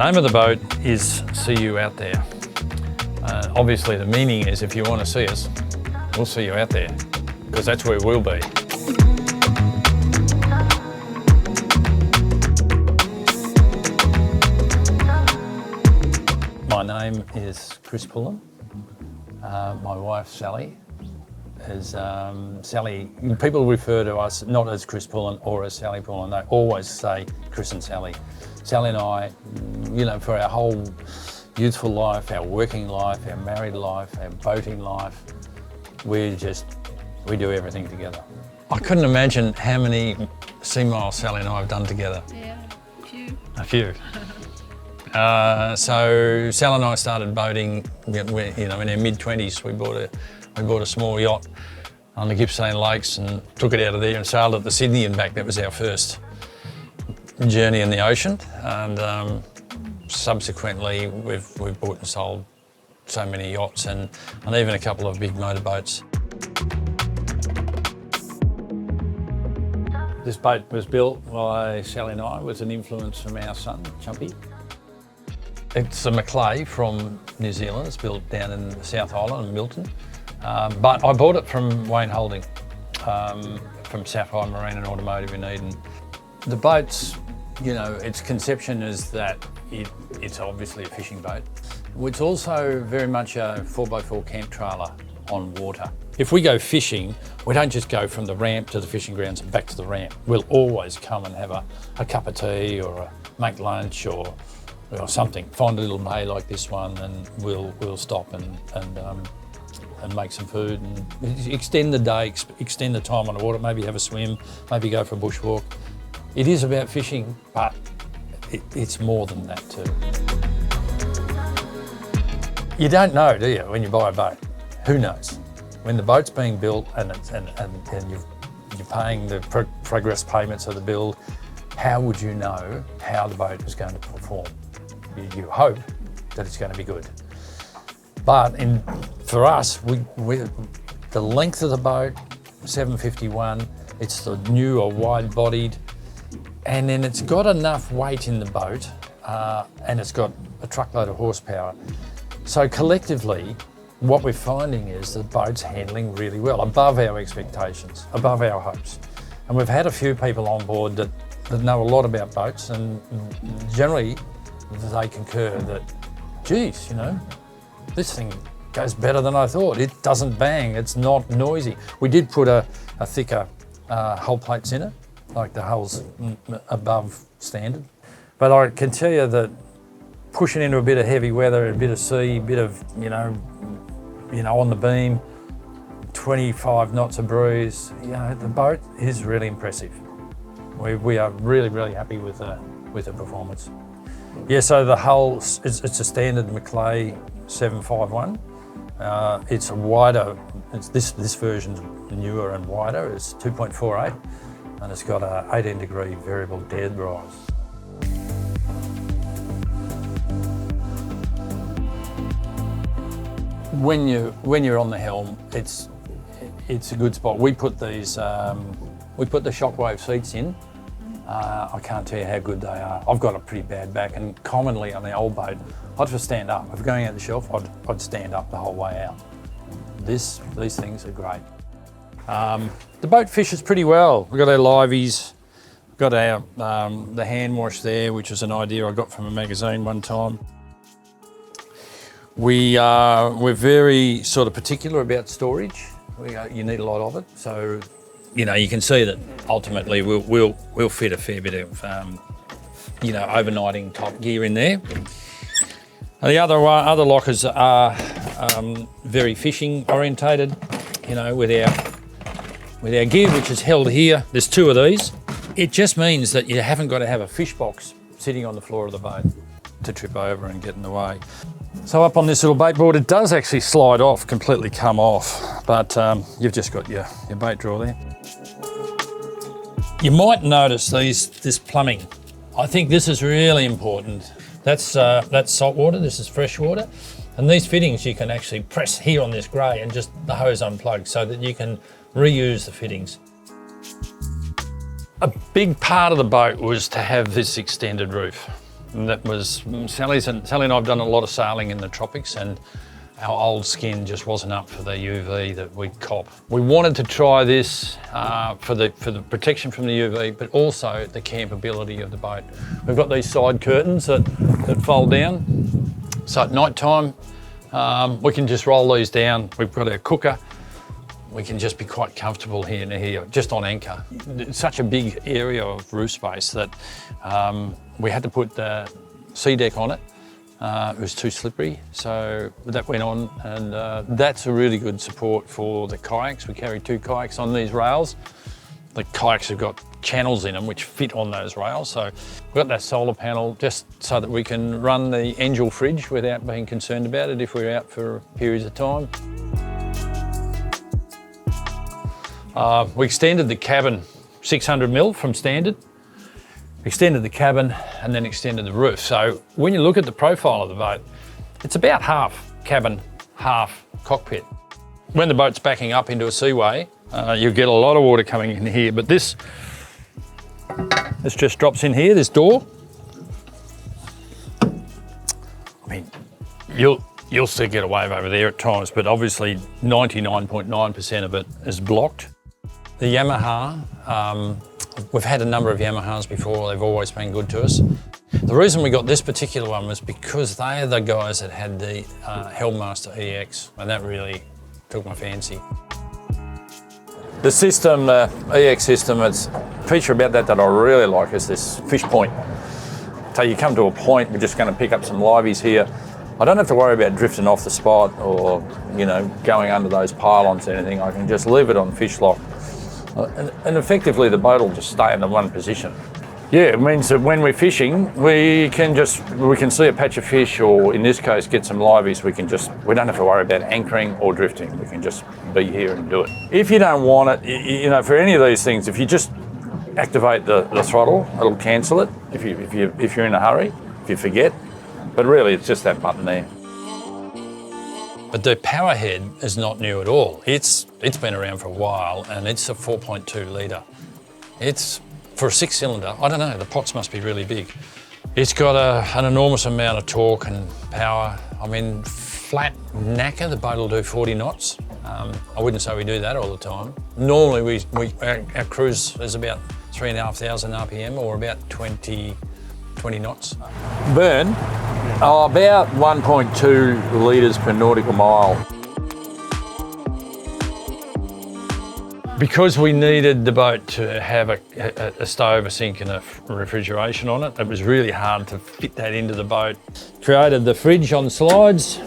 name of the boat is See You Out There. Obviously the meaning is if you want to see us, we'll see you out there, because that's where we'll be. My name is Chris Pullin. My wife Sally is Sally. People refer to us not as Chris Pullin or as Sally Pullin. They always say Chris and Sally. Sally and I, you know, for our whole youthful life, our working life, our married life, our boating life, we do everything together. I couldn't imagine how many sea miles Sally and I have done together. Yeah, a few. So Sal and I started boating, you know, in our mid-20s. We bought a small yacht on the Gippsland Lakes and took it out of there and sailed it to Sydney and back. That was our first journey in the ocean. And subsequently, we've bought and sold so many yachts and even a couple of big motorboats. This boat was built by Sally and I with an influence from our son, Chumpy. It's a McLay from New Zealand. It's built down in the South Island in Milton. But I bought it from Wayne Holding, from Sapphire Marine and Automotive in Eden. The boat's, you know, its conception is that it's obviously a fishing boat. It's also very much a 4x4 camp trailer on water. If we go fishing, we don't just go from the ramp to the fishing grounds and back to the ramp. We'll always come and have a cup of tea or make lunch or something. Find a little bay like this one and we'll stop and make some food and extend the day, extend the time on the water, maybe have a swim, maybe go for a bushwalk. It is about fishing, but it's more than that too. You don't know, do you, when you buy a boat? Who knows? When the boat's being built and you're paying the progress payments of the build, how would you know how the boat is going to perform? You hope that it's going to be good. But for us, the length of the boat, 751, it's the newer wide-bodied, and then it's got enough weight in the boat, and it's got a truckload of horsepower. So collectively, what we're finding is the boat's handling really well, above our expectations, above our hopes. And we've had a few people on board that know a lot about boats, and generally they concur that, geez, you know, this thing goes better than I thought. It doesn't bang, it's not noisy. We did put a thicker hull plates in it, like the hull's above standard. But I can tell you that pushing into a bit of heavy weather, a bit of sea, a bit of, you know, on the beam, 25 knots of breeze, you know, the boat is really impressive. We are really, really happy with the performance. Yeah, so the hull, it's a standard McLay 751. It's a wider, this version's newer and wider. It's 2.48 and it's got a 18-degree variable dead rise. When you're on the helm, it's a good spot. We put these, we put the shockwave seats in. I can't tell you how good they are. I've got a pretty bad back, and commonly on the old boat, I'd just stand up. If going out the shelf, I'd stand up the whole way out. These things are great. The boat fishes pretty well. We've got our liveys, we've got our the hand wash there, which was an idea I got from a magazine one time. We're very sort of particular about storage. You need a lot of it, so you know you can see that ultimately we'll fit a fair bit of you know, overnighting type gear in there. And the other lockers are very fishing orientated, you know, with our gear, which is held here. There's two of these. It just means that you haven't got to have a fish box sitting on the floor of the boat to trip over and get in the way. So up on this little bait board, it does actually slide off, completely come off, but you've just got your bait drawer there. You might notice this plumbing. I think this is really important. That's salt water, this is fresh water. And these fittings you can actually press here on this grey and just the hose unplugged so that you can reuse the fittings. A big part of the boat was to have this extended roof. And that was Sally and I have done a lot of sailing in the tropics, and our old skin just wasn't up for the UV that we'd cop. We wanted to try this for the protection from the UV, but also the campability of the boat. We've got these side curtains that fold down, so at night time we can just roll these down. We've got our cooker. We can just be quite comfortable here, just on anchor. It's such a big area of roof space that we had to put the sea deck on it. It was too slippery, so that went on, and that's a really good support for the kayaks. We carry 2 kayaks on these rails. The kayaks have got channels in them which fit on those rails, so we've got that solar panel just so that we can run the Angel fridge without being concerned about it if we're out for periods of time. We extended the cabin 600mm from standard, extended the cabin and then extended the roof. So when you look at the profile of the boat, it's about half cabin, half cockpit. When the boat's backing up into a seaway, you'll get a lot of water coming in here, but this just drops in here, this door. I mean, you'll still get a wave over there at times, but obviously 99.9% of it is blocked. The Yamaha, we've had a number of Yamahas before, they've always been good to us. The reason we got this particular one was because they are the guys that had the Hellmaster EX, and that really took my fancy. The system, the EX system, it's a feature about that I really like is this fish point. So you come to a point, we're just going to pick up some liveys here. I don't have to worry about drifting off the spot or, going under those pylons or anything. I can just leave it on fish lock. And effectively the boat will just stay in the one position. Yeah, it means that when we're fishing, we can see a patch of fish, or in this case, get some liveys. We don't have to worry about anchoring or drifting. We can just be here and do it. If you don't want it, for any of these things, if you just activate the throttle, it'll cancel it. If you're in a hurry, if you forget. But really, it's just that button there. But the power head is not new at all. It's been around for a while, and it's a 4.2 litre. It's, for a 6-cylinder, I don't know, the pots must be really big. It's got an enormous amount of torque and power. I mean, flat knacker, the boat will do 40 knots. I wouldn't say we do that all the time. Normally, our cruise is about 3,500 RPM, or about 20 knots. Burn, about 1.2 litres per nautical mile. Because we needed the boat to have a stove, a sink and a refrigeration on it, it was really hard to fit that into the boat. Created the fridge on slides.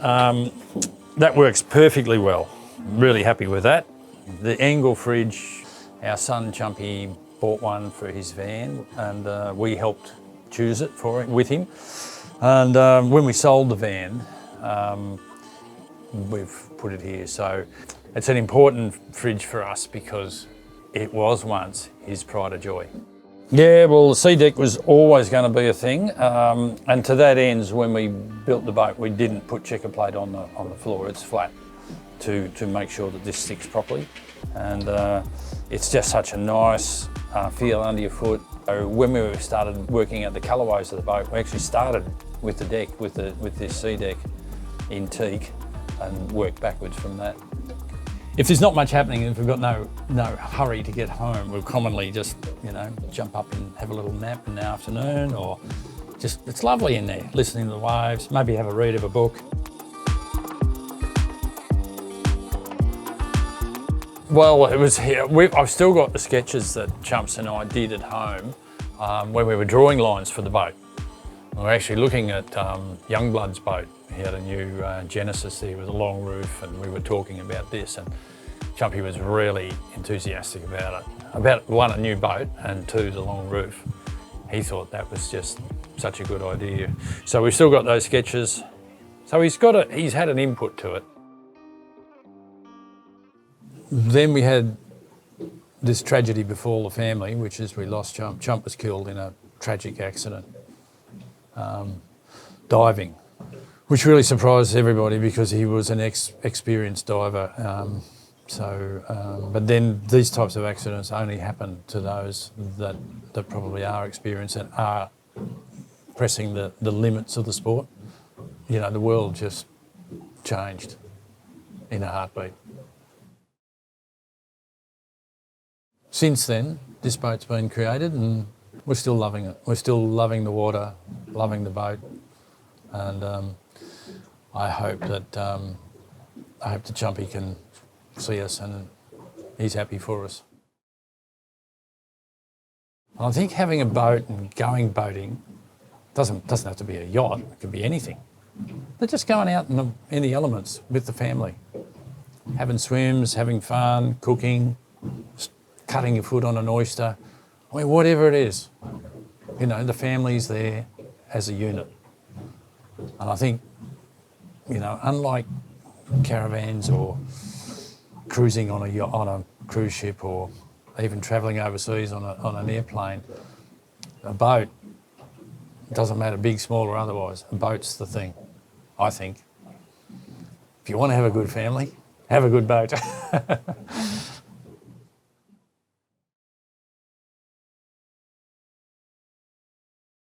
That works perfectly well. Really happy with that. The angle fridge, our son Chumpy bought one for his van, and we helped choose it with him. And when we sold the van, we've put it here. So it's an important fridge for us because it was once his pride of joy. Yeah, well, the sea deck was always going to be a thing, and to that end, when we built the boat, we didn't put checker plate on the floor. It's flat to make sure that this sticks properly, and it's just such a nice feel under your foot. So when we started working out the colourways of the boat, we actually started with the deck, with this sea deck in teak, and worked backwards from that. If there's not much happening, if we've got no hurry to get home, we'll commonly just, jump up and have a little nap in the afternoon, or just, it's lovely in there, listening to the waves, maybe have a read of a book. Well, it was here. I've still got the sketches that Chumps and I did at home when we were drawing lines for the boat. We were actually looking at Youngblood's boat. He had a new Genesis there with a long roof, and we were talking about this, and Chumpy was really enthusiastic about it. About one, a new boat, and two, the long roof. He thought that was just such a good idea. So we've still got those sketches. So he's had an input to it. Then we had this tragedy befall the family, which is we lost Chump. Chump was killed in a tragic accident, diving, which really surprised everybody because he was an experienced diver. But then these types of accidents only happen to those that probably are experienced and are pressing the limits of the sport, you know, the world just changed in a heartbeat. Since then, this boat's been created and we're still loving it. We're still loving the water, loving the boat, and I hope that the Chumpy can see us and he's happy for us. And I think having a boat and going boating doesn't have to be a yacht. It could be anything. But just going out in the elements with the family, having swims, having fun, cooking, cutting your foot on an oyster. I mean, whatever it is, you know, the family's there as a unit. And I think, you know, unlike caravans or cruising on a cruise ship or even travelling overseas on an airplane, a boat, doesn't matter big, small or otherwise, a boat's the thing, I think. If you want to have a good family, have a good boat.